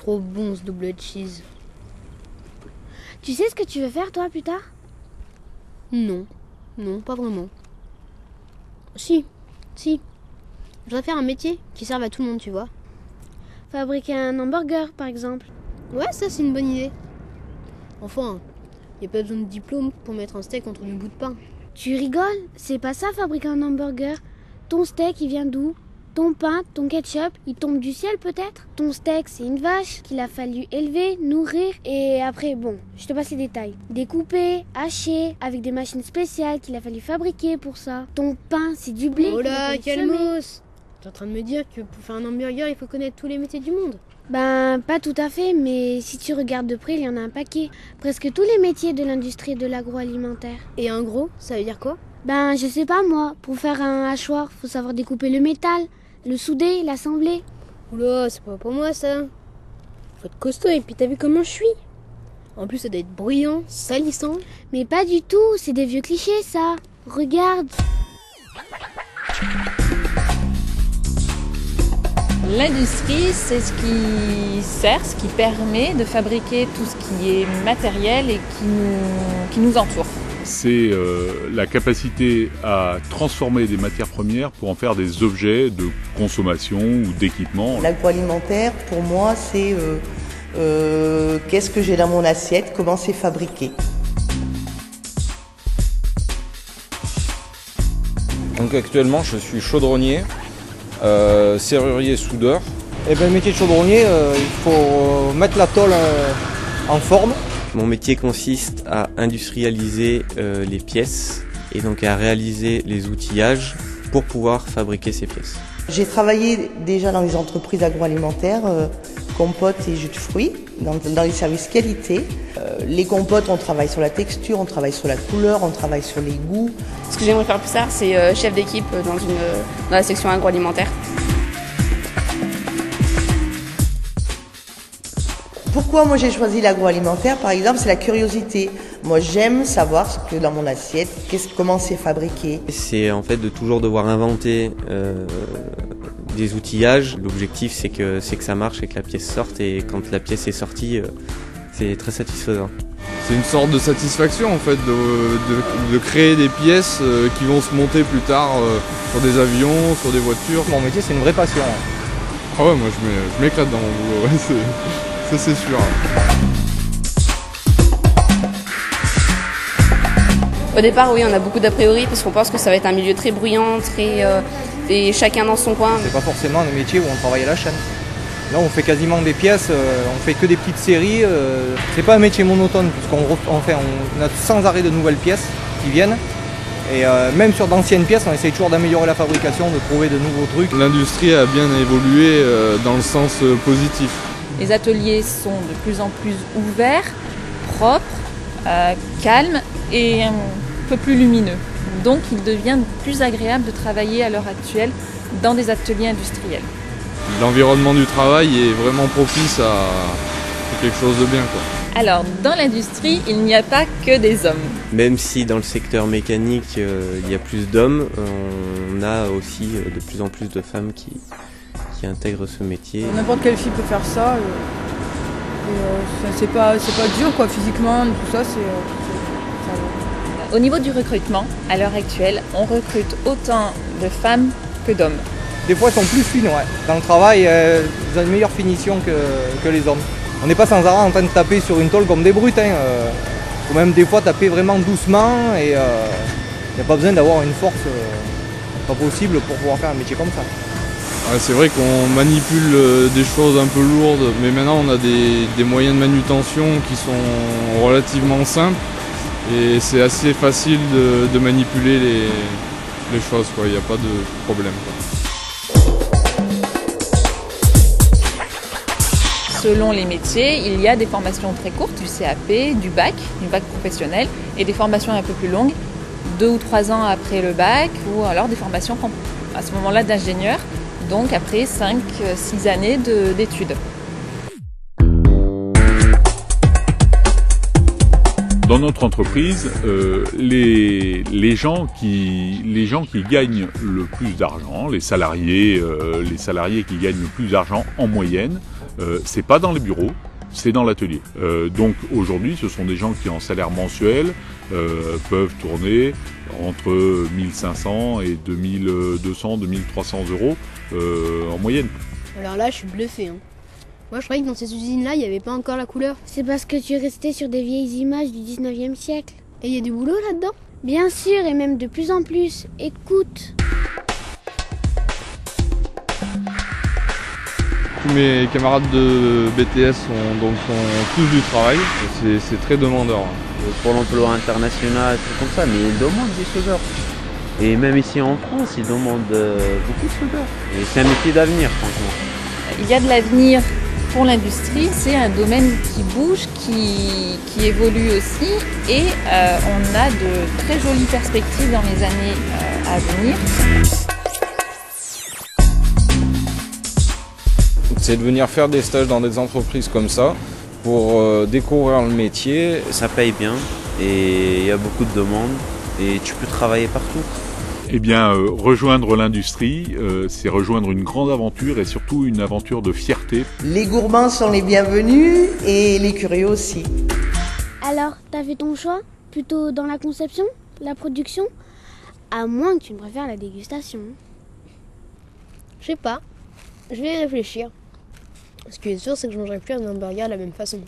trop bon ce double cheese. Tu sais ce que tu veux faire toi plus tard? Non, pas vraiment. Si. Je voudrais faire un métier qui serve à tout le monde, tu vois. Fabriquer un hamburger par exemple. Ouais, ça c'est une bonne idée. Enfin, y a pas besoin de diplôme pour mettre un steak entre deux bouts de pain. Tu rigoles? C'est pas ça fabriquer un hamburger. Ton steak il vient d'où? Ton pain, ton ketchup, il tombe du ciel peut-être? Ton steak, c'est une vache qu'il a fallu élever, nourrir et après, bon, je te passe les détails. Découper, hacher, avec des machines spéciales qu'il a fallu fabriquer pour ça. Ton pain, c'est du blé. Oh là, qu'il a fallu semer. calmos! T'es en train de me dire que pour faire un hamburger, il faut connaître tous les métiers du monde? Ben, pas tout à fait, mais si tu regardes de près, il y en a un paquet. Presque tous les métiers de l'industrie de l'agroalimentaire. Et un gros, ça veut dire quoi? Ben, je sais pas moi, pour faire un hachoir, faut savoir découper le métal, le souder, l'assembler. Oula, c'est pas pour moi ça. Faut être costaud et puis t'as vu comment je suis? En plus ça doit être bruyant, salissant. Mais pas du tout, c'est des vieux clichés ça. Regarde. L'industrie, c'est ce qui sert, ce qui permet de fabriquer tout ce qui est matériel et qui nous entoure. C'est la capacité à transformer des matières premières pour en faire des objets de consommation ou d'équipement. L'agroalimentaire, pour moi, c'est qu'est-ce que j'ai dans mon assiette, comment c'est fabriqué. Donc actuellement, je suis chaudronnier, serrurier soudeur. Et ben, le métier de chaudronnier, il faut mettre la tôle en forme. Mon métier consiste à industrialiser les pièces et donc à réaliser les outillages pour pouvoir fabriquer ces pièces. J'ai travaillé déjà dans les entreprises agroalimentaires, compotes et jus de fruits, dans les services qualité. Les compotes, on travaille sur la texture, on travaille sur la couleur, on travaille sur les goûts. Ce que j'aimerais faire plus tard, c'est chef d'équipe dans la section agroalimentaire. Pourquoi moi j'ai choisi l'agroalimentaire, par exemple, c'est la curiosité. Moi j'aime savoir ce que dans mon assiette, comment c'est fabriqué. C'est en fait de toujours devoir inventer des outillages. L'objectif c'est que ça marche et que la pièce sorte, et quand la pièce est sortie, c'est très satisfaisant. C'est une sorte de satisfaction en fait de créer des pièces qui vont se monter plus tard sur des avions, sur des voitures. Mon métier, c'est une vraie passion. Ah ouais, moi je m'éclate dans mon boulot, ouais, ça c'est sûr. Au départ, oui, on a beaucoup d'a priori parce qu'on pense que ça va être un milieu très bruyant, et chacun dans son coin. C'est pas forcément un métier où on travaille à la chaîne. Là, on fait quasiment des pièces, on fait que des petites séries. C'est pas un métier monotone puisqu'on a sans arrêt de nouvelles pièces qui viennent. Et même sur d'anciennes pièces, on essaye toujours d'améliorer la fabrication, de trouver de nouveaux trucs. L'industrie a bien évolué dans le sens positif. Les ateliers sont de plus en plus ouverts, propres, calmes et un peu plus lumineux. Donc il devient plus agréable de travailler à l'heure actuelle dans des ateliers industriels. L'environnement du travail est vraiment propice à quelque chose de bien, quoi. Alors, dans l'industrie, il n'y a pas que des hommes. Même si dans le secteur mécanique, il y a plus d'hommes, on a aussi de plus en plus de femmes qui intègrent ce métier. N'importe quelle fille peut faire ça. C'est pas dur, quoi, physiquement, tout ça, ça va. Au niveau du recrutement, à l'heure actuelle, on recrute autant de femmes que d'hommes. Des fois, elles sont plus fines, ouais. Dans le travail, elles ont une meilleure finition que les hommes. On n'est pas sans arrêt en train de taper sur une tôle comme des brutes. Faut même des fois taper vraiment doucement et il n'y a pas besoin d'avoir une force pas possible pour pouvoir faire un métier comme ça. Ouais, c'est vrai qu'on manipule des choses un peu lourdes, mais maintenant on a des moyens de manutention qui sont relativement simples et c'est assez facile de manipuler les choses, quoi. Il n'y a pas de problème, quoi. Selon les métiers, il y a des formations très courtes, du CAP, du bac professionnel, et des formations un peu plus longues, 2 ou 3 ans après le bac, ou alors des formations à ce moment-là d'ingénieur, donc après 5-6 années d'études. Dans notre entreprise, les gens qui gagnent le plus d'argent, les salariés qui gagnent le plus d'argent en moyenne, c'est pas dans les bureaux, c'est dans l'atelier. Donc aujourd'hui, ce sont des gens qui en salaire mensuel peuvent tourner entre 1500 et 2200, 2300 euros en moyenne. Alors là, je suis bluffé. Moi, je croyais que dans ces usines-là, il n'y avait pas encore la couleur. C'est parce que tu es resté sur des vieilles images du 19e siècle. Et il y a du boulot là-dedans? Bien sûr, et même de plus en plus. Écoute. Tous mes camarades de BTS sont tous du travail, c'est très demandeur. Pour l'emploi international, c'est comme ça, mais ils demandent des soudeurs. Et même ici en France, ils demandent beaucoup de soudeurs. Et c'est un métier d'avenir, franchement. Il y a de l'avenir pour l'industrie, c'est un domaine qui bouge, qui évolue aussi, et on a de très jolies perspectives dans les années à venir. C'est de venir faire des stages dans des entreprises comme ça pour découvrir le métier. Ça paye bien et il y a beaucoup de demandes et tu peux travailler partout. Eh bien, rejoindre l'industrie, c'est rejoindre une grande aventure et surtout une aventure de fierté. Les gourmands sont les bienvenus et les curieux aussi. Alors, t'as fait ton choix? Plutôt dans la conception, la production? À moins que tu ne préfères la dégustation. Je sais pas. Je vais y réfléchir. Ce qui est sûr, c'est que je mangerai plus un hamburger de la même façon.